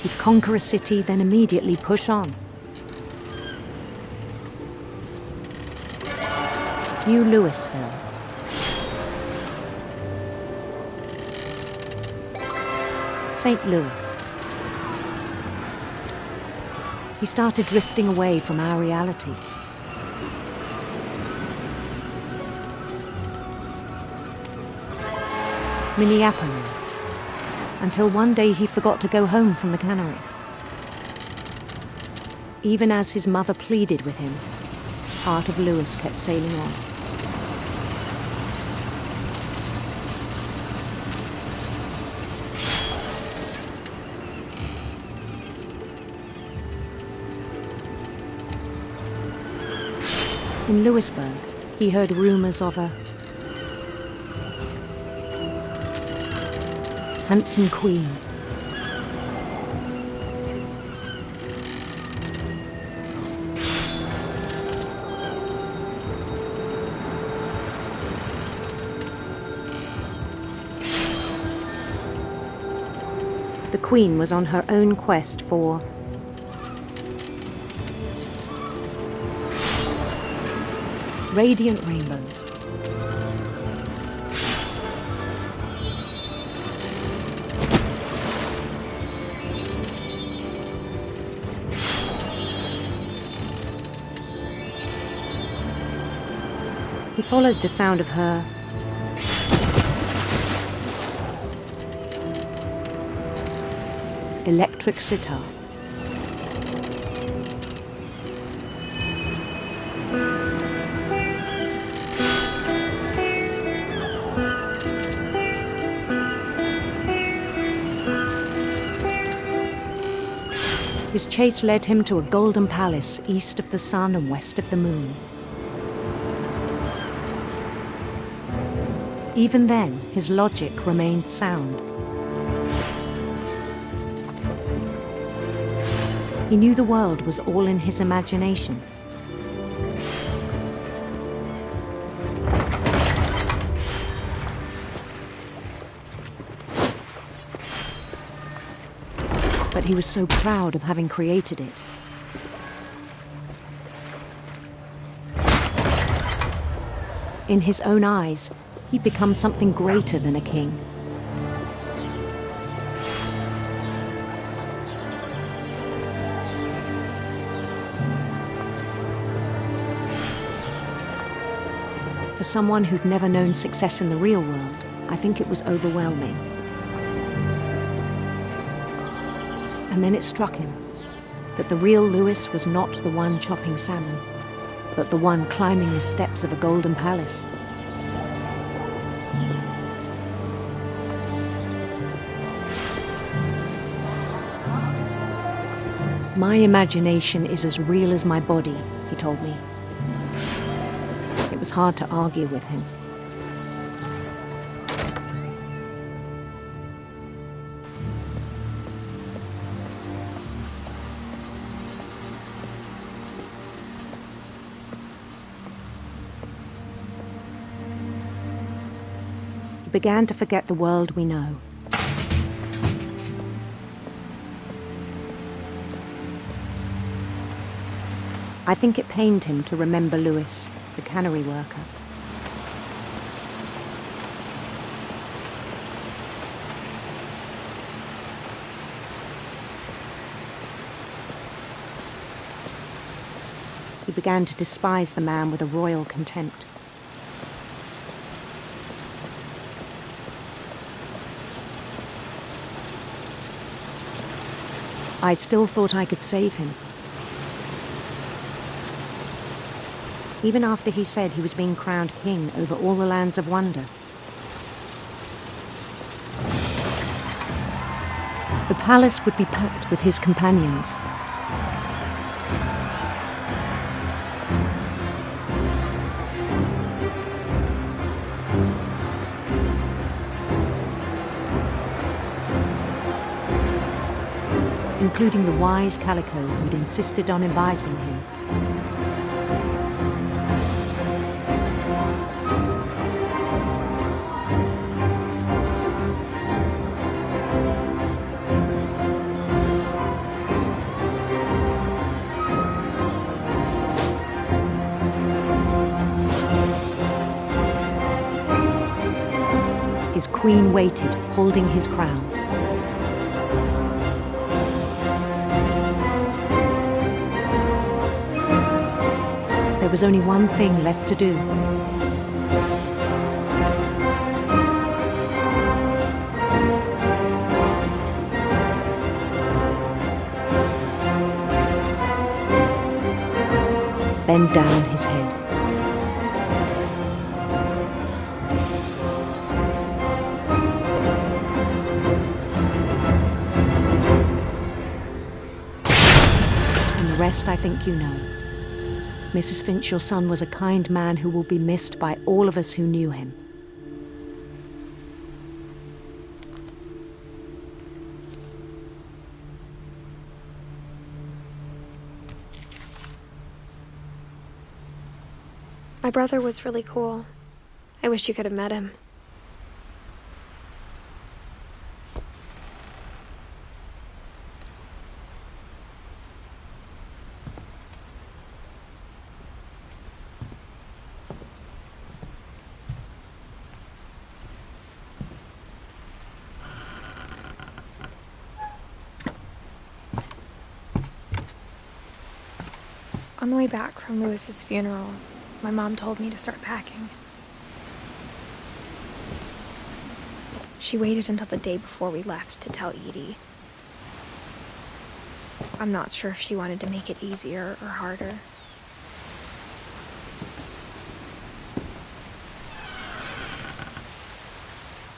He'd conquer a city, then immediately push on. New Louisville. St. Louis. He started drifting away from our reality. Minneapolis, until one day he forgot to go home from the cannery. Even as his mother pleaded with him, part of Louis kept sailing on. In Louisburg, he heard rumors of a handsome queen. The queen was on her own quest for radiant rainbows. He followed the sound of her electric sitar. His chase led him to a golden palace east of the sun and west of the moon. Even then, his logic remained sound. He knew the world was all in his imagination. But he was so proud of having created it. In his own eyes, he'd become something greater than a king. For someone who'd never known success in the real world, I think it was overwhelming. And then it struck him that the real Louis was not the one chopping salmon, but the one climbing the steps of a golden palace. My imagination is as real as my body, he told me. It was hard to argue with him. He began to forget the world we know. I think it pained him to remember Louis, the cannery worker. He began to despise the man with a royal contempt. I still thought I could save him. Even after he said he was being crowned king over all the lands of wonder. The palace would be packed with his companions. Including the wise Calico who'd insisted on inviting him. his queen waited, holding his crown. There was only one thing left to do. Bend down his head. And the rest I think you know. Mrs. Finch, your son was a kind man who will be missed by all of us who knew him. My brother was really cool. I wish you could have met him. On the way back from Lewis's funeral, my mom told me to start packing. She waited until the day before we left to tell Edie. I'm not sure if she wanted to make it easier or harder.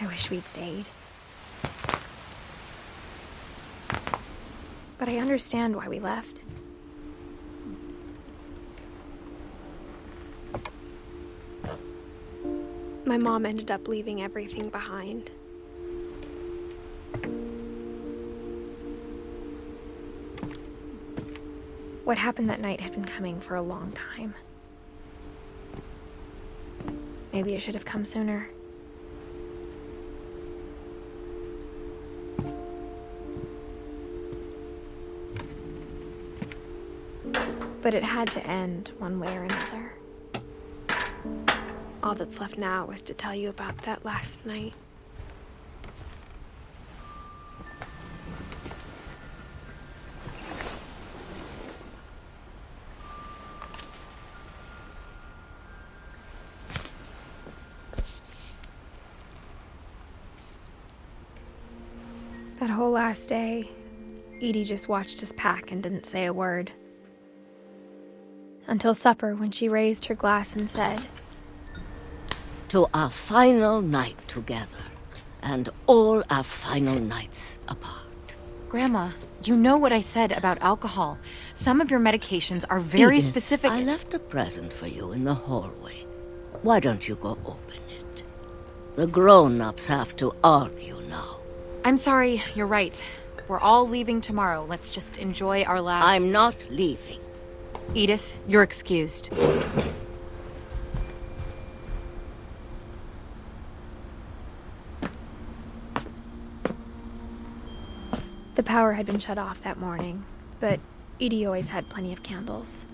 I wish we'd stayed. But I understand why we left. My mom ended up leaving everything behind. What happened that night had been coming for a long time. Maybe it should have come sooner. But it had to end one way or another. All that's left now is to tell you about that last night. That whole last day, Edie just watched us pack and didn't say a word. Until supper, when she raised her glass and said, "To our final night together, and all our final nights apart." Grandma, you know what I said about alcohol. Some of your medications are very Edith, specific. I left a present for you in the hallway. Why don't you go open it? The grown-ups have to argue now. I'm sorry, you're right. We're all leaving tomorrow. Let's just enjoy our last... I'm not leaving. Edith, you're excused. The power had been shut off that morning, but Edie always had plenty of candles.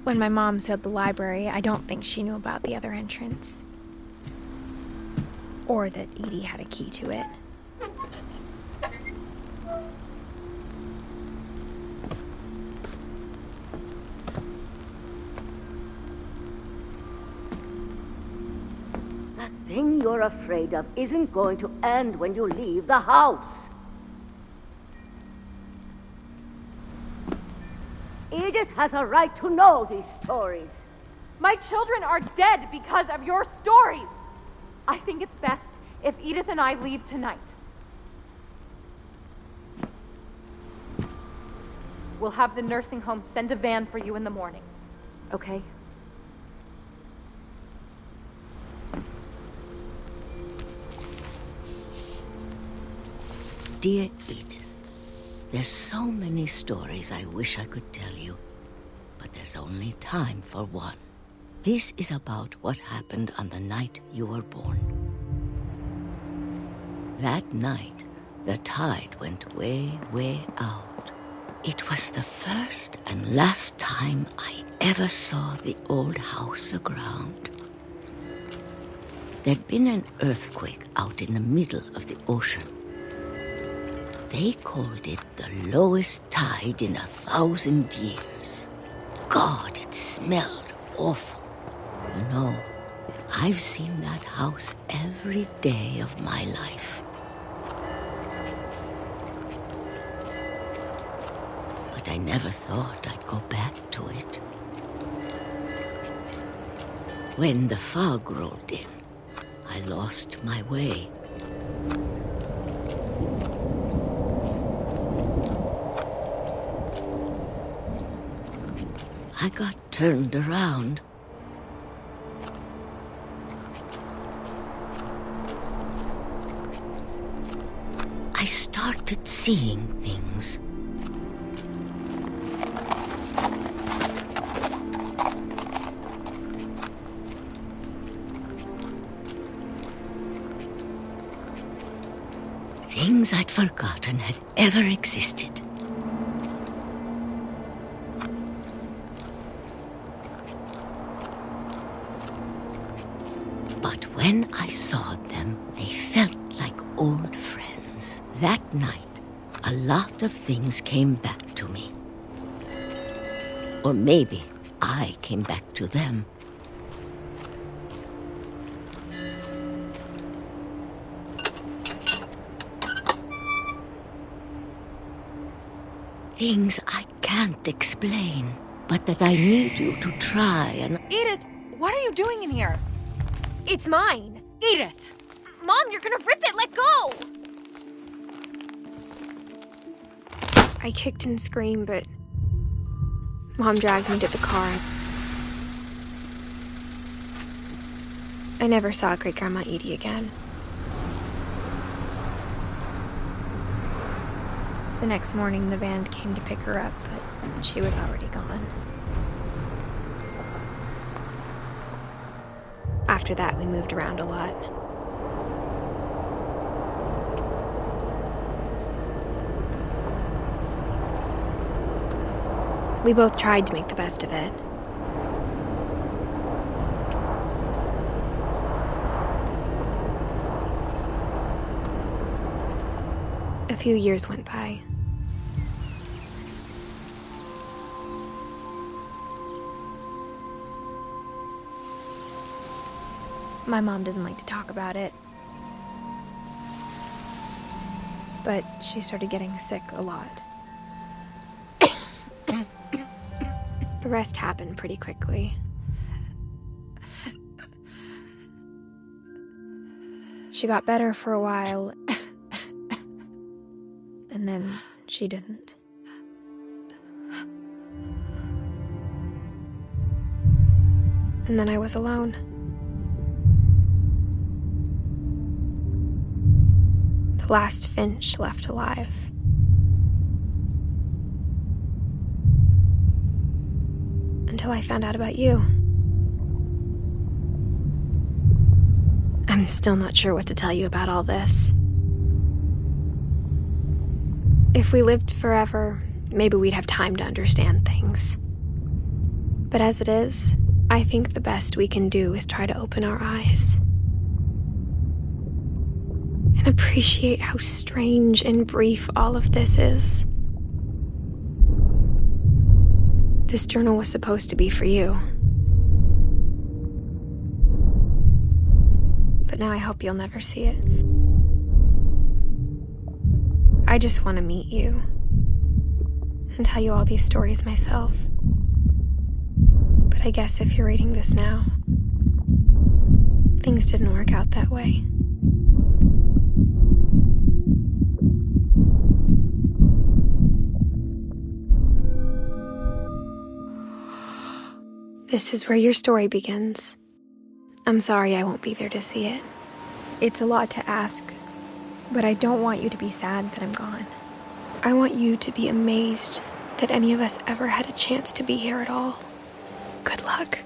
When my mom sealed the library, I don't think she knew about the other entrance. Or that Edie had a key to it. That thing you're afraid of isn't going to end when you leave the house. Edith has a right to know these stories. My children are dead because of your stories. I think it's best if Edith and I leave tonight. We'll have the nursing home send a van for you in the morning, okay? Dear Edith, there's so many stories I wish I could tell you, but there's only time for one. This is about what happened on the night you were born. That night, the tide went way, way out. It was the first and last time I ever saw the old house aground. There'd been an earthquake out in the middle of the ocean. They called it the lowest tide in 1,000 years. God, it smelled awful. You know, I've seen that house every day of my life. But I never thought I'd go back to it. When the fog rolled in, I lost my way. I got turned around. I started seeing things. Things I'd forgotten had ever existed. But when I saw them, they felt like old friends. That night, a lot of things came back to me. Or maybe I came back to them. Things I can't explain, but that I need you to try and... Edith, what are you doing in here? It's mine. Edith! Mom, you're gonna rip it! Let go! I kicked and screamed, but Mom dragged me to the car. I never saw Great-Grandma Edie again. The next morning, the band came to pick her up, but she was already gone. After that, we moved around a lot. We both tried to make the best of it. A few years went by. My mom didn't like to talk about it. But she started getting sick a lot. The rest happened pretty quickly. She got better for a while, and then she didn't. And then I was alone. The last Finch left alive. Until I found out about you. I'm still not sure what to tell you about all this. If we lived forever, maybe we'd have time to understand things. But as it is, I think the best we can do is try to open our eyes. And appreciate how strange and brief all of this is. This journal was supposed to be for you. But now I hope you'll never see it. I just want to meet you and tell you all these stories myself. But I guess if you're reading this now, things didn't work out that way. This is where your story begins. I'm sorry I won't be there to see it. It's a lot to ask, but I don't want you to be sad that I'm gone. I want you to be amazed that any of us ever had a chance to be here at all. Good luck.